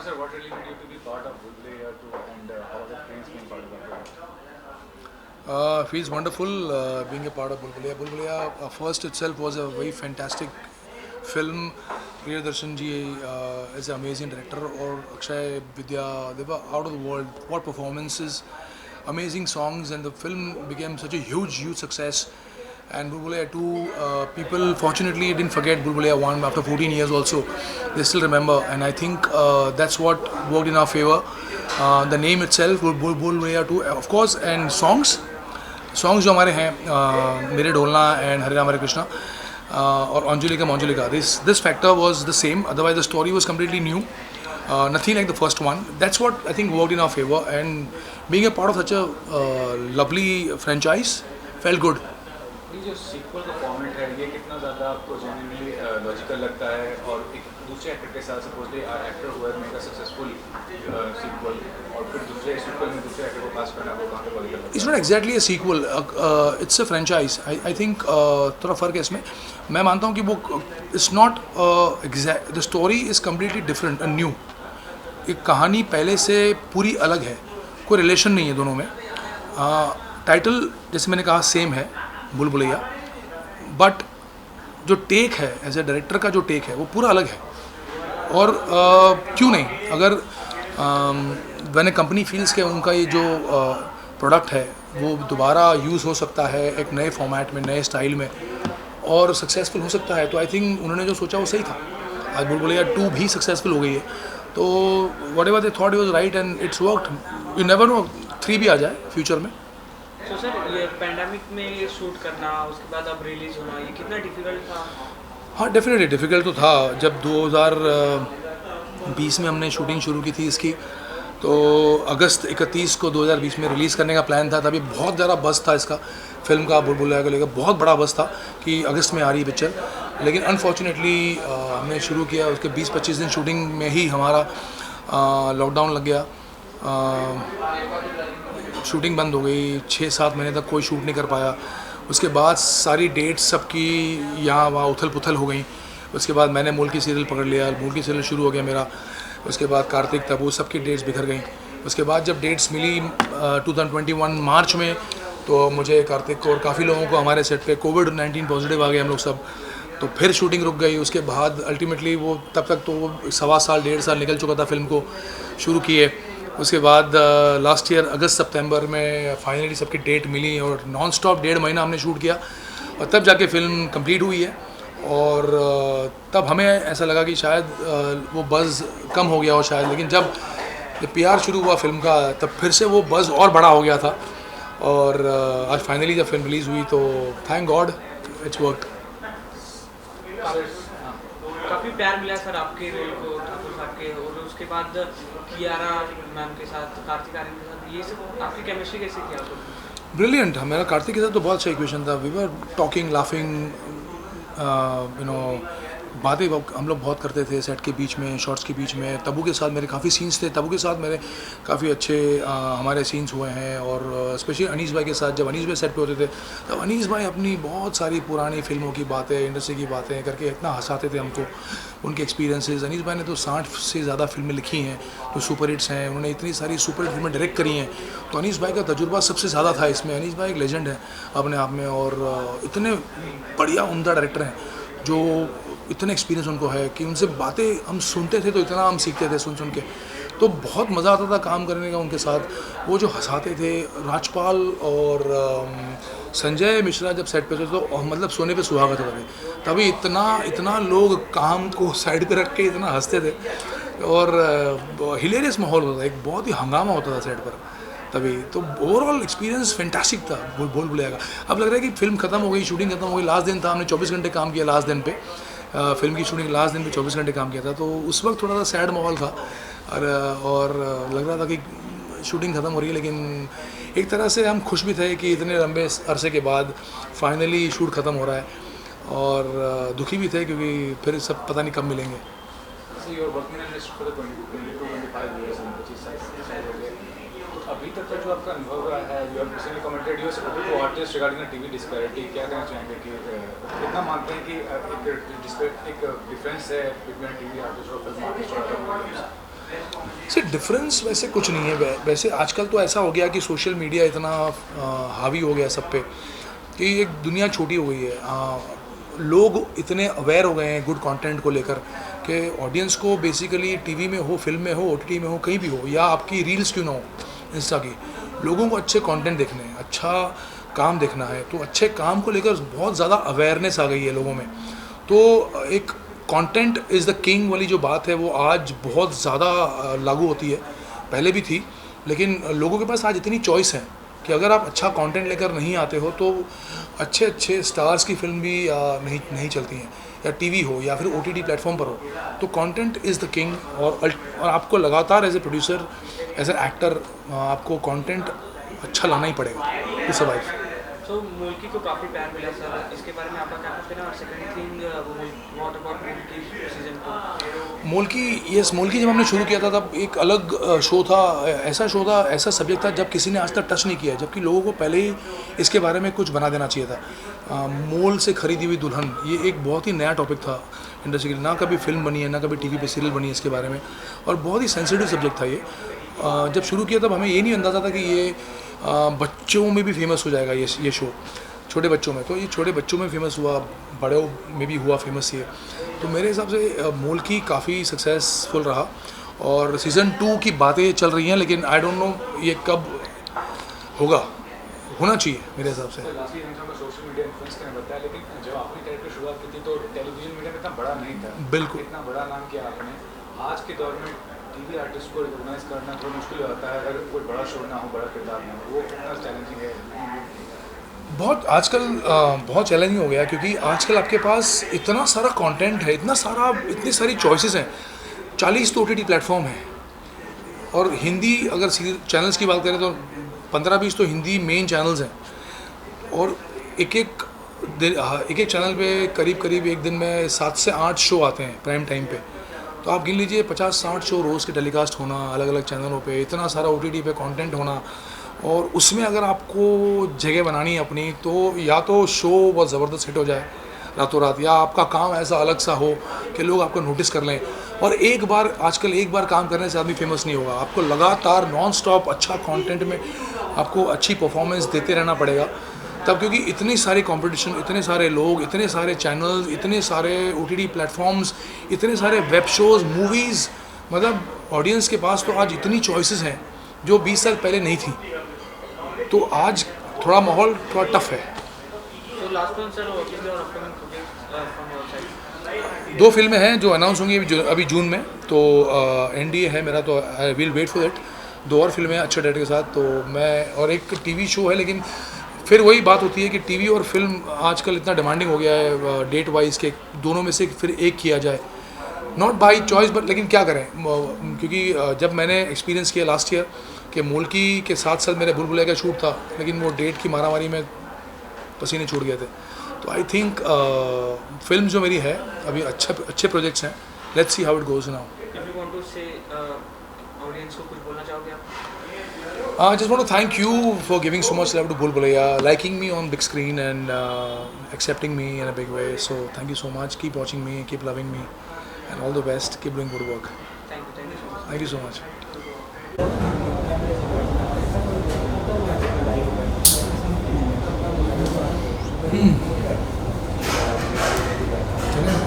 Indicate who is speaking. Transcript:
Speaker 1: sir, what really made you to be part of Bhulbulaiya 2 and how was the experience being part of that project?
Speaker 2: Feels wonderful being a part of Bulbulia. Bulbulia first itself was a very fantastic film. Priyadarshan ji is an amazing director, or Akshay Vidya, they were out of the world. What performances, amazing songs, and the film became such a huge success. And Bulbulia 2, people fortunately didn't forget Bulbulia 1 after 14 years also. They still remember, and I think that's what worked in our favor. The name itself, Bulbulia 2, of course, and songs जो हमारे हैं मेरे ढोलना and हरे राम हरे कृष्णा और Anjulika Manjulika this factor was the same, otherwise the story was completely new, nothing like the first one. That's what I think worked in our favor, and being a part of such a lovely franchise felt good.
Speaker 1: ये जो sequel का format है ये कितना ज़्यादा आपको genuinely logical लगता है और एक दूसरे एक्टर के साथ सपोजली एक्टर हुआ मेक अ सक्सेसफुल सीक्वल और फिर दूसरे सीक्वल में दूसरे एक्टर को कास्ट करना वो कहाँ पे लॉजिकल लगता है?
Speaker 2: It's not exactly a sequel, it's a franchise. I think थोड़ा फ़र्क है इसमें. मैं मानता हूँ कि वो it's not exact, the story is completely different and new. एक कहानी पहले से पूरी अलग है, कोई रिलेशन नहीं है दोनों में. टाइटल जैसे मैंने कहा सेम है, बुलबुलैया, बट जो टेक है एज ए डायरेक्टर का जो टेक है वो पूरा अलग है. और क्यों नहीं, अगर व्हेन ए कंपनी फील्स के उनका ये जो प्रोडक्ट है वो दोबारा यूज़ हो सकता है एक नए फॉर्मेट में, नए स्टाइल में, और सक्सेसफुल हो सकता है, तो आई थिंक उन्होंने जो सोचा वो सही था. आज बुलबुलैया 2 भी सक्सेसफुल हो गई है, तो what ever they thought was right and it's worked. You never know 3 भी आ जाए फ्यूचर में.
Speaker 3: तो सर ये पैंडेमिक में शूट करना उसके बाद अब रिलीज होना ये कितना डिफिकल्ट था?
Speaker 2: हाँ, डेफिनेटली डिफ़िकल्ट तो था. जब 2020 में हमने शूटिंग शुरू की थी इसकी, तो अगस्त 31 को 2020 में रिलीज़ करने का प्लान था. तभी बहुत ज़्यादा बज़ था इसका, फिल्म का, बुलबुलैया को लेकर बहुत बड़ा बज़ था कि अगस्त में आ रही है पिक्चर. लेकिन अनफॉर्चुनेटली हमने शुरू किया, उसके 20-25 दिन शूटिंग में ही हमारा लॉकडाउन लग गया. शूटिंग बंद हो गई, 6-7 महीने तक कोई शूट नहीं कर पाया. उसके बाद सारी डेट्स सबकी यहाँ वहाँ उथल पुथल हो गई. उसके बाद मैंने मुल्की सीरियल पकड़ लिया, मुल्की सीरियल शुरू हो गया मेरा. उसके बाद कार्तिक, तब वो सबकी डेट्स बिखर गई. उसके बाद जब डेट्स मिली 2021 मार्च में, तो मुझे, कार्तिक को और काफ़ी लोगों को हमारे सेट पे कोविड-19 पॉजिटिव आ गए हम लोग सब. तो फिर शूटिंग रुक गई. उसके बाद अल्टीमेटली वो तब तक तो वो 1.25 1.5 साल निकल चुका था फिल्म को शुरू किए. उसके बाद लास्ट ईयर अगस्त-सितंबर में फाइनली सबकी डेट मिली और नॉन स्टॉप 1.5 महीना हमने शूट किया, और तब जाके फिल्म कंप्लीट हुई है. और तब हमें ऐसा लगा कि शायद वो बज़ कम हो गया हो शायद, लेकिन जब पीआर शुरू हुआ फिल्म का तब फिर से वो बज़ और बड़ा हो गया था. और आज फाइनली जब फिल्म रिलीज़ हुई तो थैंक गॉड इट्स वर्क.
Speaker 3: काफ़ी प्यार मिला सर आपके रोल को ठाकुर साहब के, और उसके बाद कियारा मैम के साथ, कार्तिक आर्यन के साथ, ये सब आपकी केमिस्ट्री कैसी थी आपको?
Speaker 2: ब्रिलियंट. मेरा कार्तिक के साथ तो बहुत अच्छा इक्वेशन था. We were talking, laughing, you know, बातें हम लोग बहुत करते थे सेट के बीच में, शॉट्स के बीच में. तब्बू के साथ मेरे काफ़ी सीन्स थे, तब्बू के साथ मेरे काफ़ी अच्छे हमारे सीन्स हुए हैं. और स्पेशली अनीस भाई के साथ, जब अनीस भाई सेट पे होते थे तब अनीस भाई अपनी बहुत सारी पुरानी फिल्मों की बातें, इंडस्ट्री की बातें करके इतना हंसाते थे हमको. उनके एक्सपीरियंसेस, अनीस भाई ने तो 60 से ज़्यादा फिल्में लिखी हैं जो सुपर हिट्स हैं. उन्होंने इतनी सारी सुपर हिट फिल्में डायरेक्ट करी हैं, तो अनीस भाई का तजुर्बा सबसे ज़्यादा था इसमें. अनीस भाई एक लेजेंड है अपने आप में, और इतने बढ़िया उम्दा डायरेक्टर हैं जो इतने एक्सपीरियंस उनको है कि उनसे बातें हम सुनते थे तो इतना हम सीखते थे सुन के. तो बहुत मज़ा आता था काम करने का उनके साथ. वो जो हंसाते थे, राजपाल और संजय मिश्रा जब सेट पे थे तो मतलब सोने पे सुहागा था. तभी इतना लोग काम को साइड पे रख के इतना हंसते थे, और हिलेरियस माहौल होता था, एक बहुत ही हंगामा होता था सेट पर तभी. तो ओवरऑल एक्सपीरियंस फैंटास्टिक था बुलबुलैया का. अब लग रहा है कि फिल्म खत्म हो गई, शूटिंग खत्म हो गई, लास्ट दिन था, हमने 24 घंटे काम किया लास्ट दिन पे. फिल्म की शूटिंग लास्ट दिन पे 24 घंटे काम किया था, तो उस वक्त थोड़ा सा सैड माहौल था. और लग रहा था कि शूटिंग ख़त्म हो रही है, लेकिन एक तरह से हम खुश भी थे कि इतने लंबे अरसे के बाद फाइनली शूट ख़त्म हो रहा है, और दुखी भी थे क्योंकि फिर सब पता नहीं कब मिलेंगे.
Speaker 1: So you are working in industry for the 22-25 years and 25 साल हो गए. तो अभी तक का जो आपका अनुभव रहा है, you have recently commented your support to artists regarding the TV disparity. क्या कहना चाहेंगे कि कितना मानते हैं कि एक डिफरेंस है between TV artist और film artist और
Speaker 2: से डिफरेंस वैसे कुछ नहीं है। वैसे आजकल तो ऐसा हो गया कि सोशल मीडिया इतना हावी हो गया सब पे कि एक दुनिया छोटी हो गई है। लोग इतने अवेयर हो गए हैं गुड कंटेंट को लेकर कि ऑडियंस को बेसिकली टीवी में हो, फिल्म में हो, ओटीटी में हो, कहीं भी हो, या आपकी रील्स क्यों ना हो इंस्टा की, लोगों को अच्छे कंटेंट देखने हैं, अच्छा काम देखना है। तो अच्छे काम को लेकर बहुत ज़्यादा अवेयरनेस आ गई है लोगों में। तो एक कंटेंट इज़ द किंग वाली जो बात है वो आज बहुत ज़्यादा लागू होती है, पहले भी थी, लेकिन लोगों के पास आज इतनी चॉइस है कि अगर आप अच्छा कंटेंट लेकर नहीं आते हो तो अच्छे अच्छे स्टार्स की फिल्म भी नहीं चलती हैं, या टीवी हो या फिर ओटीटी प्लेटफॉर्म पर हो। तो कंटेंट इज़ द किंग, और आपको लगातार as a producer, as a actor, आपको कंटेंट अच्छा लाना ही पड़ेगा टू सर्वाइव।
Speaker 3: तो मुल्की को काफ़ी प्यार मिला सर, इसके बारे में आपका क्या कहना है? और सेकंड थिंग, व्हाट अबाउट मुल्की सीजन 2?
Speaker 2: मुल्की जब हमने शुरू किया था तब एक अलग शो था, ऐसा सब्जेक्ट था जब किसी ने आज तक टच नहीं किया, जबकि लोगों को पहले ही इसके बारे में कुछ बना देना चाहिए था। मोल से खरीदी हुई दुल्हन, ये एक बहुत ही नया टॉपिक था इंडस्ट्री के लिए। ना कभी फिल्म बनी है, ना कभी टीवी पे सीरियल बनी है इसके बारे में, और बहुत ही सेंसिटिव सब्जेक्ट था ये। जब शुरू किया तब हमें ये नहीं अंदाज़ा था कि ये बच्चों में भी फेमस हो जाएगा ये शो, छोटे बच्चों में। तो ये छोटे बच्चों में फेमस हुआ, बड़ों में भी हुआ फेमस ये। तो मेरे हिसाब से मुल्की काफ़ी सक्सेसफुल रहा, और सीज़न 2 की बातें चल रही हैं, लेकिन आई डोंट नो ये कब होगा, होना चाहिए मेरे हिसाब से।
Speaker 1: लास्टली सोशल मीडिया इन्फ्लुएंस ने बताया, लेकिन जब आपने कैरेक्टर शुरुआत की थी तो टेलीविजन मीडिया में इतना बड़ा नहीं था।
Speaker 2: बिल्कुल।
Speaker 1: इतना बड़ा नाम किया आपने। आज के दौर में टीवी आर्टिस्ट को रिकॉग्नाइज करना थोड़ा मुश्किल होता है, अगर कोई बड़ा शो ना हो, बड़ा किरदार ना हो, वो कितना चैलेंजिंग है।
Speaker 2: बहुत आजकल बहुत चैलेंजिंग हो गया, क्योंकि आजकल आपके पास इतना सारा कंटेंट है, इतनी सारी चॉइसेस हैं। 40 तो ओटीटी प्लेटफॉर्म है, और हिंदी अगर चैनल्स की बात करें तो 15-20 तो हिंदी मेन चैनल्स हैं, और एक एक चैनल पे करीब एक दिन में 7 से 8 शो आते हैं प्राइम टाइम पे। तो आप गिन लीजिए 50-60 शो रोज़ के टेलीकास्ट होना अलग अलग चैनलों पे, इतना सारा ओटीटी पे कंटेंट होना, और उसमें अगर आपको जगह बनानी है अपनी, तो या तो शो बहुत ज़बरदस्त हिट हो जाए रातों रात, या आपका काम ऐसा अलग सा हो कि लोग आपको नोटिस कर लें। और आजकल एक बार काम करने से आदमी फेमस नहीं होगा, आपको लगातार नॉन स्टॉप अच्छा कंटेंट में आपको अच्छी परफॉर्मेंस देते रहना पड़ेगा तब, क्योंकि इतनी सारी कंपटीशन, इतने सारे लोग, इतने सारे चैनल्स, इतने सारे ओटीटी प्लेटफॉर्म्स, इतने सारे वेब शोज़, मूवीज़, मतलब ऑडियंस के पास तो आज इतनी चॉइसेस हैं जो 20 साल पहले नहीं थी। तो आज थोड़ा माहौल थोड़ा टफ है।
Speaker 3: तो last one sir, what is your upcoming projects from your side?
Speaker 2: 2 फिल्में हैं जो अनाउंस होंगी अभी जून में, तो एनडीए है मेरा, तो I will wait for it. 2 और फिल्में हैं अच्छे डायरेक्टर के साथ, तो मैं, और एक टीवी शो है, लेकिन फिर वही बात होती है कि टीवी और फिल्म आजकल इतना डिमांडिंग हो गया है डेट वाइज के दोनों में से फिर एक किया जाए, नॉट बाई चॉइस, बट लेकिन क्या करें, क्योंकि जब मैंने एक्सपीरियंस किया लास्ट ईयर कि मुल्की के साथ मेरे भूल भुलैया का शूट था, लेकिन वो डेट की मारामारी में पसीने छूट गए थे। तो आई थिंक फिल्म जो मेरी है अभी अच्छे प्रोजेक्ट्स हैं, let's see how it goes now.
Speaker 3: If you want to say audience को कुछ बोलना चाहोगे आप?
Speaker 2: I just want to thank you for giving so much love to Bhul Bhulaiya, liking me on big screen and accepting me in a big way. So thank you so much. Keep watching me, keep loving me, and all the best. Keep doing good work.
Speaker 3: Thank you so much.
Speaker 2: Thank you so much. चलें?